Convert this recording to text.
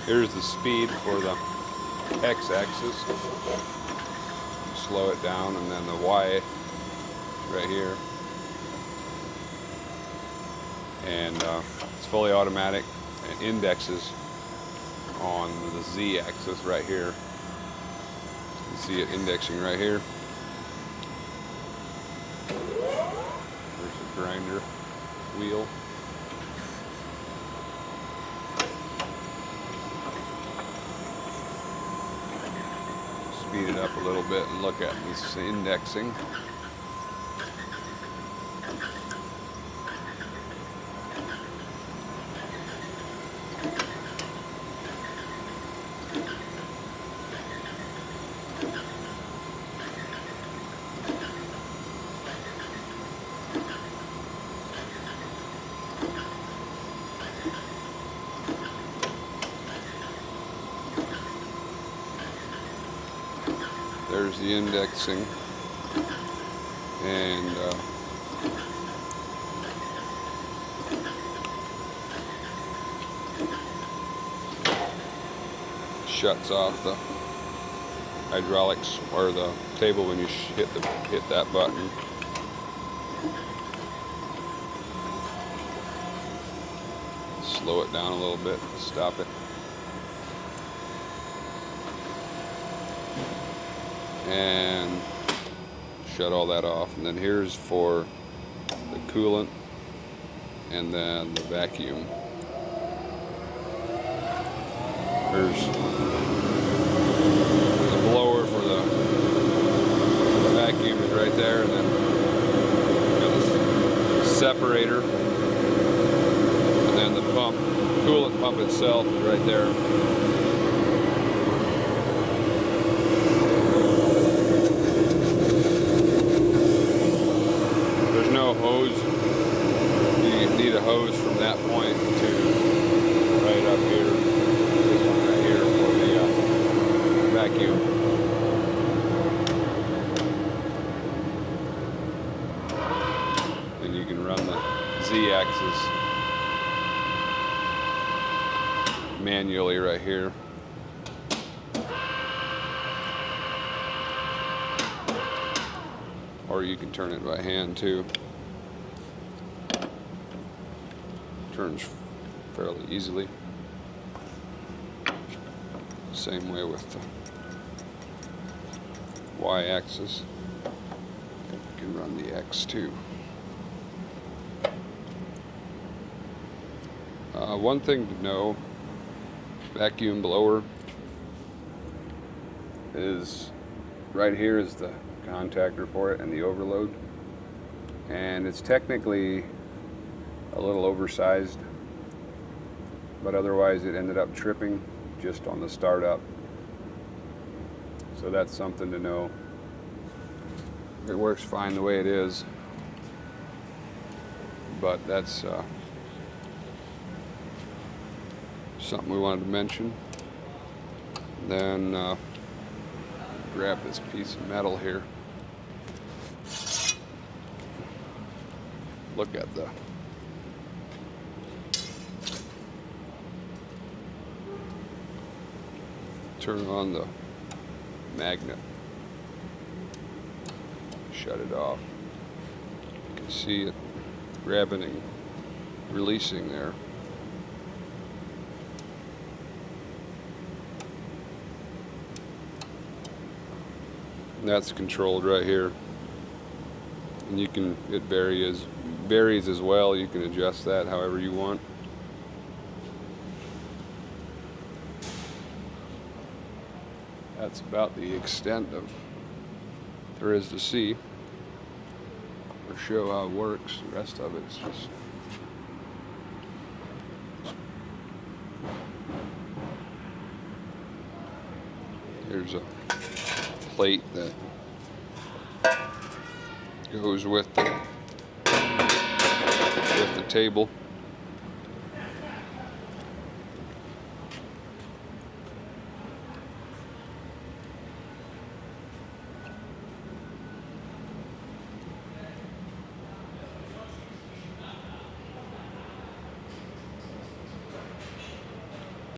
Here's the speed for the x-axis. Slow it down, and then the y right here. And it's fully automatic and indexes on the z-axis right here. You can see it indexing right here. There's the grinder wheel. Speed it up a little bit and look at this indexing. There's the indexing, and shuts off the hydraulics or the table when you hit that button. Slow it down a little bit, stop it. And shut all that off. And then here's for the coolant and then the vacuum. There's the blower for the vacuum is right there, and then got this separator, and then the pump, coolant pump itself is right there. No hose. You need a hose from that point to right up here. This one right here for the vacuum. And you can run the z-axis manually right here. Or you can turn it by hand too. Turns fairly easily. Same way with the y-axis. You can run the X too. One thing to know, vacuum blower is right here is the contactor for it and the overload, and it's technically a little oversized, but otherwise it ended up tripping just on the startup. So that's something to know. It works fine the way it is, but that's something we wanted to mention. Then grab this piece of metal here. Look at the turn on the magnet, shut it off. You can see it grabbing and releasing there. And that's controlled right here, and you can, it varies as well. You can adjust that however you want. That's about the extent of there is to see or show how it works. The rest of it's just here's a plate that goes with the table.